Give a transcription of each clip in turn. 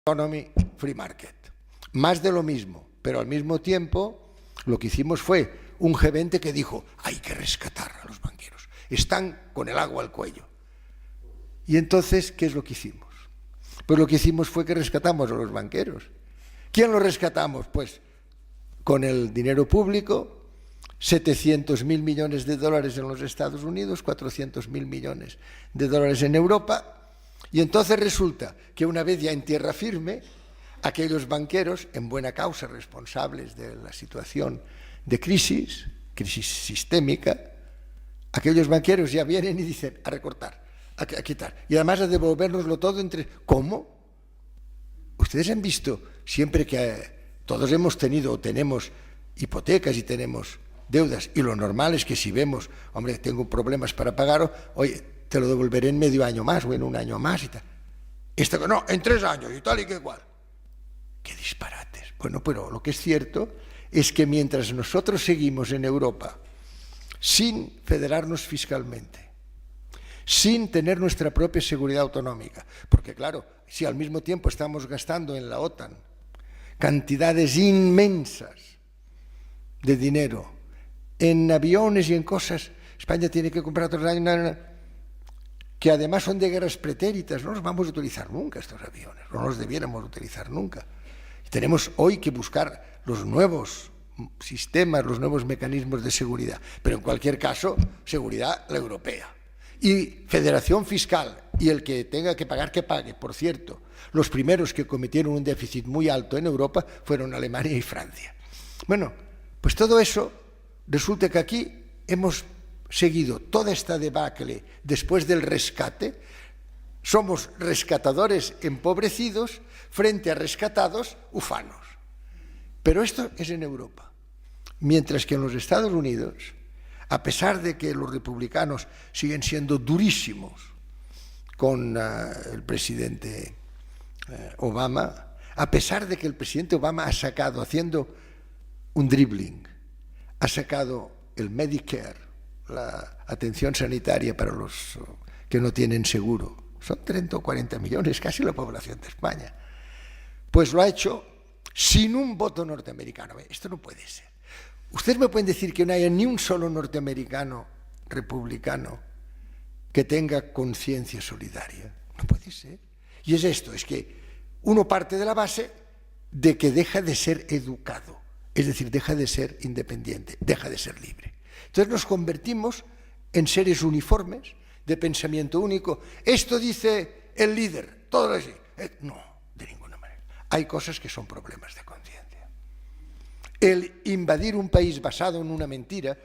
Economy, free market. Más de lo mismo, pero al mismo tiempo lo que hicimos fue un G20 que dijo, hay que rescatar a los banqueros, están con el agua al cuello. Y entonces, ¿qué es lo que hicimos? Pues lo que hicimos fue que rescatamos a los banqueros. ¿Quién los rescatamos? Pues con el dinero público, 700.000 millones de dólares en los Estados Unidos, 400.000 millones de dólares en Europa. Y entonces resulta que una vez ya en tierra firme, aquellos banqueros, en buena causa responsables de la situación de crisis sistémica, aquellos banqueros ya vienen y dicen a recortar, a quitar, y además a devolvernoslo todo entre... ¿Cómo? Ustedes han visto, siempre que todos hemos tenido o tenemos hipotecas y tenemos deudas, y lo normal es que si vemos, hombre, tengo problemas para pagar, oye, te lo devolveré en medio año más o en un año más y tal. Esto que no, en 3 años y tal y que igual. ¡Qué disparates! Bueno, pero lo que es cierto es que mientras nosotros seguimos en Europa sin federarnos fiscalmente, sin tener nuestra propia seguridad autonómica, porque claro, si al mismo tiempo estamos gastando en la OTAN cantidades inmensas de dinero en aviones y en cosas, España tiene que comprar otros años que además son de guerras pretéritas, no los vamos a utilizar nunca estos aviones, no los debiéramos utilizar nunca. Tenemos hoy que buscar los nuevos sistemas, los nuevos mecanismos de seguridad, pero en cualquier caso, seguridad la europea. Y federación fiscal, y el que tenga que pagar, que pague. Por cierto, los primeros que cometieron un déficit muy alto en Europa fueron Alemania y Francia. Bueno, pues todo eso, resulta que aquí hemos seguido toda esta debacle después del rescate. Somos rescatadores empobrecidos frente a rescatados ufanos. Pero esto es en Europa. Mientras que en los Estados Unidos, a pesar de que los republicanos siguen siendo durísimos con el presidente Obama, a pesar de que el presidente Obama ha sacado, haciendo un dribbling, ha sacado el Medicare, la atención sanitaria para los que no tienen seguro, son 30 o 40 millones, casi la población de España, pues lo ha hecho sin un voto norteamericano. Esto no puede ser. Ustedes me pueden decir que no haya ni un solo norteamericano republicano que tenga conciencia solidaria. No puede ser. Y es esto, es que uno parte de la base de que deja de ser educado, es decir, deja de ser independiente, deja de ser libre. Entonces nos convertimos en seres uniformes, de pensamiento único. Esto dice el líder, todo así. No, de ninguna manera. Hay cosas que son problemas de conciencia. El invadir un país basado en una mentira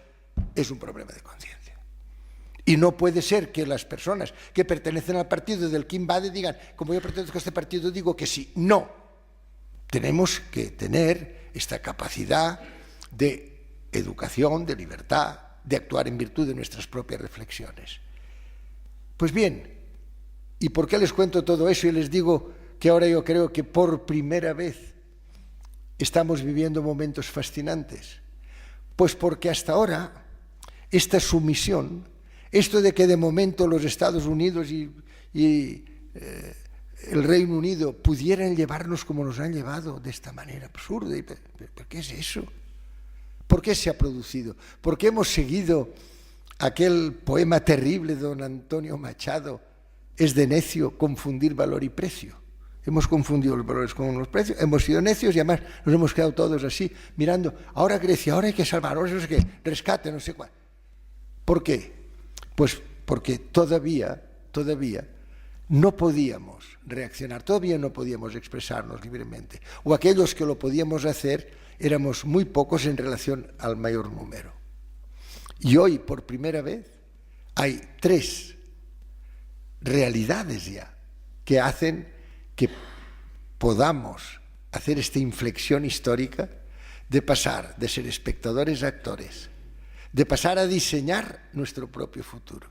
es un problema de conciencia. Y no puede ser que las personas que pertenecen al partido del que invade digan, como yo pertenezco a este partido, digo que sí. No. Tenemos que tener esta capacidad de educación, de libertad, de actuar en virtud de nuestras propias reflexiones. Pues bien, ¿y por qué les cuento todo eso y les digo que ahora yo creo que por primera vez estamos viviendo momentos fascinantes? Pues porque hasta ahora esta sumisión, esto de que de momento los Estados Unidos y el Reino Unido pudieran llevarnos como nos han llevado, de esta manera absurda, ¿por qué es eso? ¿Por qué se ha producido? ¿Por qué hemos seguido aquel poema terrible de don Antonio Machado? Es de necio confundir valor y precio. Hemos confundido los valores con los precios, hemos sido necios y además nos hemos quedado todos así, mirando, ahora Grecia, ahora hay que salvar, ahora no sé qué, rescate, no sé cuál. ¿Por qué? Pues porque todavía no podíamos reaccionar, todavía no podíamos expresarnos libremente. O aquellos que lo podíamos hacer éramos muy pocos en relación al mayor número. Y hoy, por primera vez, hay 3 realidades ya que hacen que podamos hacer esta inflexión histórica de pasar de ser espectadores a actores, de pasar a diseñar nuestro propio futuro.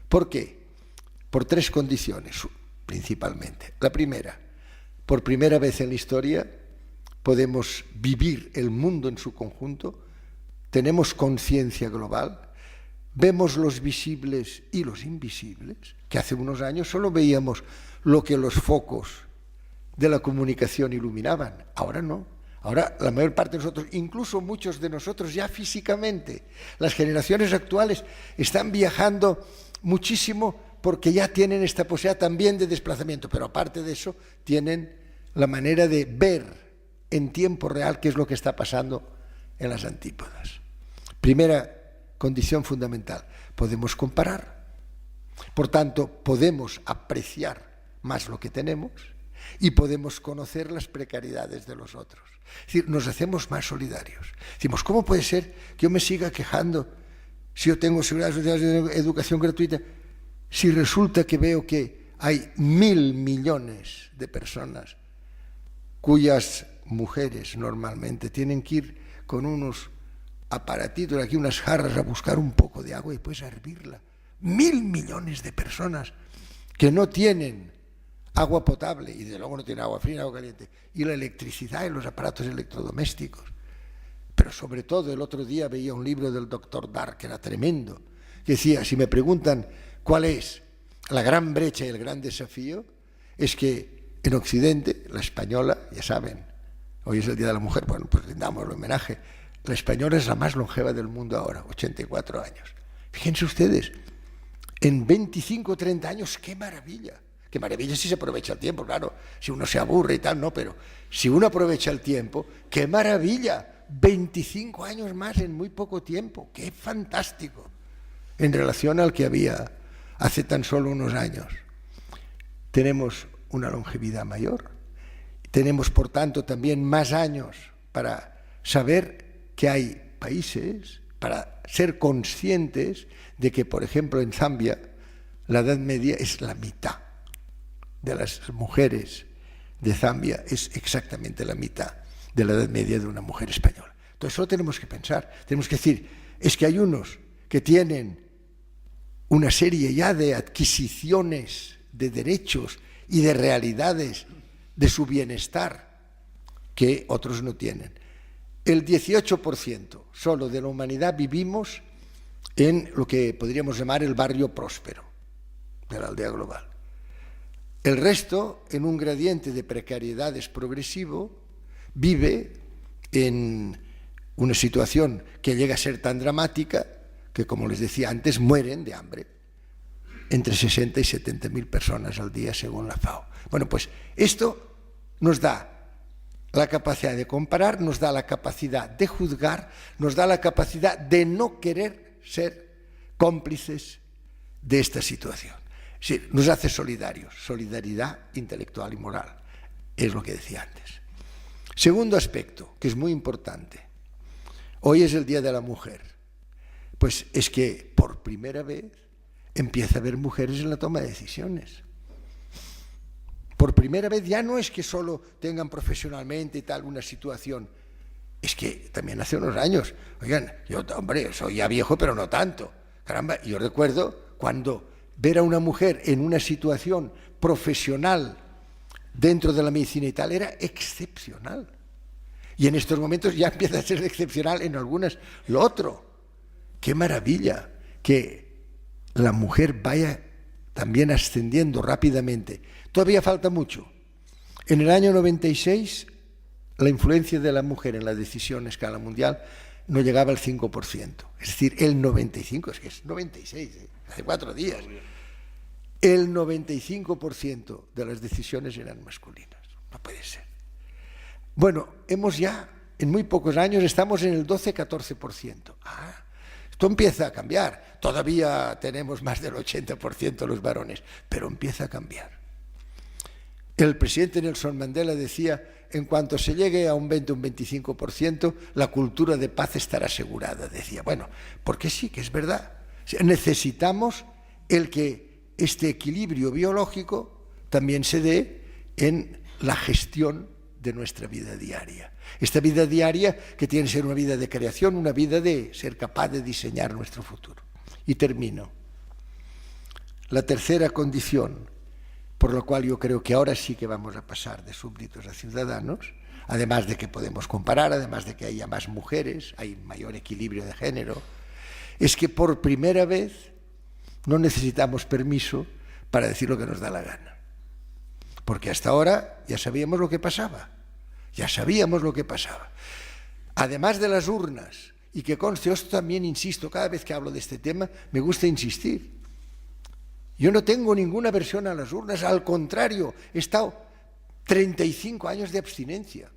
¿Por qué? Por 3 condiciones, principalmente. La primera, por primera vez en la historia, podemos vivir el mundo en su conjunto, tenemos conciencia global, vemos los visibles y los invisibles, que hace unos años solo veíamos lo que los focos de la comunicación iluminaban. Ahora no. Ahora la mayor parte de nosotros, incluso muchos de nosotros ya físicamente, las generaciones actuales están viajando muchísimo porque ya tienen esta posibilidad también de desplazamiento, pero aparte de eso tienen la manera de ver en tiempo real qué es lo que está pasando en las antípodas. Primera condición fundamental, podemos comparar. Por tanto, podemos apreciar más lo que tenemos y podemos conocer las precariedades de los otros. Es decir, nos hacemos más solidarios. Decimos, ¿cómo puede ser que yo me siga quejando si yo tengo seguridad social, educación gratuita, si resulta que veo que hay 1.000 millones de personas cuyas mujeres normalmente tienen que ir con unos aparatitos, aquí unas jarras a buscar un poco de agua y pues a hervirla? 1.000 millones de personas que no tienen agua potable y desde luego no tienen agua fría, agua caliente, y la electricidad en los aparatos electrodomésticos. Pero sobre todo el otro día veía un libro del doctor Dark, que era tremendo, que decía, si me preguntan cuál es la gran brecha y el gran desafío, es que en Occidente, la española, ya saben, hoy es el Día de la Mujer, bueno, pues rindamos el homenaje, la española es la más longeva del mundo ahora, 84 años. Fíjense ustedes, en 25 o 30 años, ¡qué maravilla! ¡Qué maravilla si se aprovecha el tiempo! Claro, si uno se aburre y tal, no, pero si uno aprovecha el tiempo, ¡qué maravilla! 25 años más en muy poco tiempo, ¡qué fantástico! En relación al que había hace tan solo unos años. Tenemos una longevidad mayor, tenemos por tanto también más años para saber que hay países, para ser conscientes de que, por ejemplo, en Zambia, la edad media es la mitad de las mujeres de Zambia, es exactamente la mitad de la edad media de una mujer española. Entonces, eso tenemos que pensar, tenemos que decir, es que hay unos que tienen una serie ya de adquisiciones, de derechos y de realidades de su bienestar que otros no tienen. El 18% solo de la humanidad vivimos en lo que podríamos llamar el barrio próspero de la aldea global. El resto, en un gradiente de precariedades progresivo, vive en una situación que llega a ser tan dramática que, como les decía antes, mueren de hambre entre 60 y 70.000 personas al día, según la FAO. Bueno, pues esto nos da la capacidad de comparar, nos da la capacidad de juzgar, nos da la capacidad de no querer ser cómplices de esta situación. Es decir, nos hace solidarios, solidaridad intelectual y moral, es lo que decía antes. Segundo aspecto, que es muy importante, hoy es el Día de la Mujer, pues es que por primera vez empieza a haber mujeres en la toma de decisiones. Por primera vez ya no es que solo tengan profesionalmente y tal una situación, es que también hace unos años, oigan, yo, hombre, soy ya viejo pero no tanto, caramba, yo recuerdo cuando ver a una mujer en una situación profesional dentro de la medicina y tal era excepcional. Y en estos momentos ya empieza a ser excepcional en algunas lo otro. ¡Qué maravilla! Que la mujer vaya también ascendiendo rápidamente. Todavía falta mucho. En el año 96, la influencia de la mujer en la decisión a escala mundial no llegaba al 5%. Es decir, el 95%, es que es 96%, hace 4 días. El 95% de las decisiones eran masculinas. No puede ser. Bueno, hemos ya, en muy pocos años, estamos en el 12-14%. Esto empieza a cambiar. Todavía tenemos más del 80% los varones, pero empieza a cambiar. El presidente Nelson Mandela decía, en cuanto se llegue a un 20 o un 25%, la cultura de paz estará asegurada. Decía, bueno, porque sí, que es verdad. Necesitamos el que este equilibrio biológico también se dé en la gestión de nuestra vida diaria. Esta vida diaria que tiene que ser una vida de creación, una vida de ser capaz de diseñar nuestro futuro. Y termino. La tercera condición, por la cual yo creo que ahora sí que vamos a pasar de súbditos a ciudadanos, además de que podemos comparar, además de que haya más mujeres, hay mayor equilibrio de género, es que por primera vez no necesitamos permiso para decir lo que nos da la gana. porque hasta ahora ya sabíamos lo que pasaba. Ya sabíamos lo que pasaba. Además de las urnas, y que conste, yo también insisto, cada vez que hablo de este tema, me gusta insistir. Yo no tengo ninguna aversión a las urnas, al contrario, he estado 35 años de abstinencia.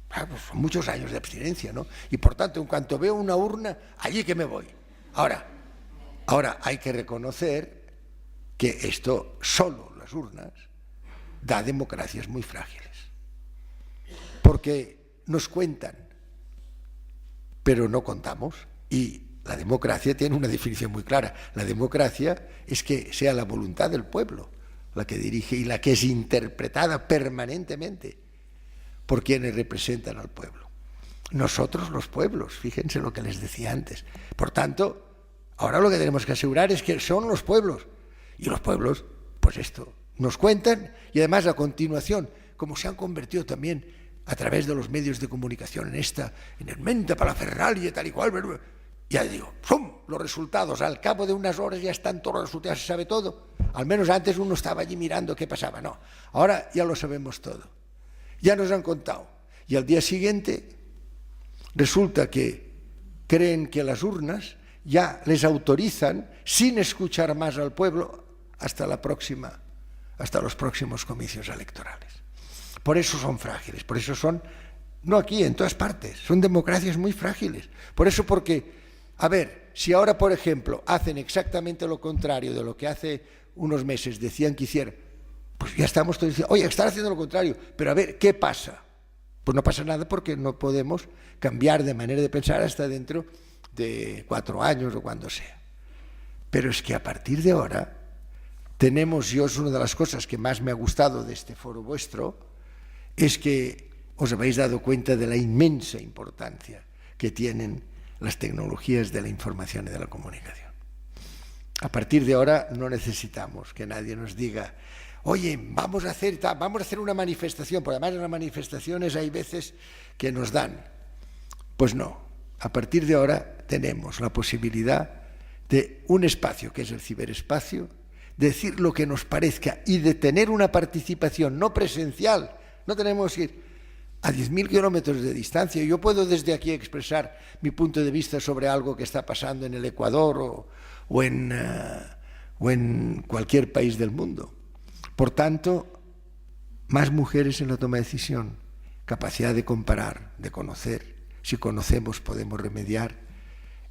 Pues son muchos años de abstinencia, ¿no? Y por tanto, en cuanto veo una urna, allí que me voy. Ahora hay que reconocer que esto, solo las urnas, da democracias muy frágiles. Porque nos cuentan, pero no contamos. Y la democracia tiene una definición muy clara. La democracia es que sea la voluntad del pueblo la que dirige y la que es interpretada permanentemente por quienes representan al pueblo. Nosotros los pueblos, fíjense lo que les decía antes. Por tanto, ahora lo que tenemos que asegurar es que son los pueblos. Y los pueblos, pues esto, nos cuentan y además a continuación, como se han convertido también a través de los medios de comunicación en el mente parafernalia y tal y cual, ya digo, ¡pum!, los resultados, al cabo de unas horas ya están todos los resultados, se sabe todo. Al menos antes uno estaba allí mirando qué pasaba, no, ahora ya lo sabemos todo, ya nos han contado. Y al día siguiente resulta que creen que las urnas ya les autorizan, sin escuchar más al pueblo, hasta los próximos comicios electorales. Por eso son frágiles, por eso son, no aquí, en todas partes, son democracias muy frágiles. Por eso, porque, a ver, si ahora, por ejemplo, hacen exactamente lo contrario de lo que hace unos meses decían que hicieran, pues ya estamos todos diciendo, oye, están haciendo lo contrario, pero a ver, ¿qué pasa? Pues no pasa nada porque no podemos cambiar de manera de pensar hasta dentro de 4 años o cuando sea. Pero es que a partir de ahora tenemos, yo es una de las cosas que más me ha gustado de este foro vuestro, es que os habéis dado cuenta de la inmensa importancia que tienen las tecnologías de la información y de la comunicación. A partir de ahora no necesitamos que nadie nos diga, oye, vamos a hacer una manifestación, porque además en las manifestaciones hay veces que nos dan. Pues no, a partir de ahora tenemos la posibilidad de un espacio que es el ciberespacio, de decir lo que nos parezca y de tener una participación no presencial. No tenemos que ir a 10.000 kilómetros de distancia. Yo puedo desde aquí expresar mi punto de vista sobre algo que está pasando en el Ecuador o en cualquier país del mundo. Por tanto, más mujeres en la toma de decisión, capacidad de comparar, de conocer. Si conocemos podemos remediar.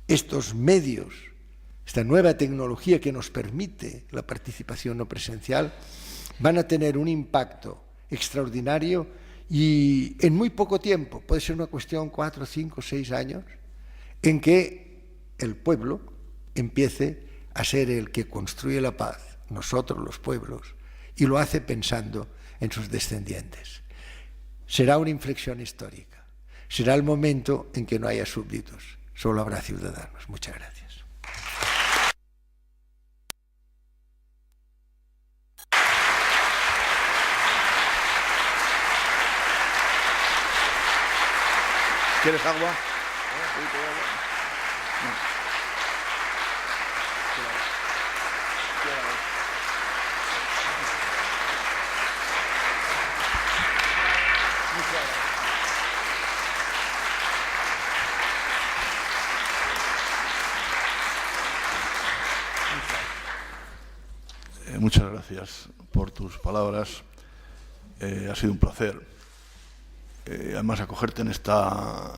Estos medios, esta nueva tecnología que nos permite la participación no presencial, van a tener un impacto extraordinario y en muy poco tiempo, puede ser una cuestión 4, 5, 6 años, en que el pueblo empiece a ser el que construye la paz, nosotros los pueblos, y lo hace pensando en sus descendientes. Será una inflexión histórica, será el momento en que no haya súbditos, solo habrá ciudadanos. Muchas gracias. ¿Quieres agua? Muchas gracias por tus palabras. Ha sido un placer. Además, acogerte en esta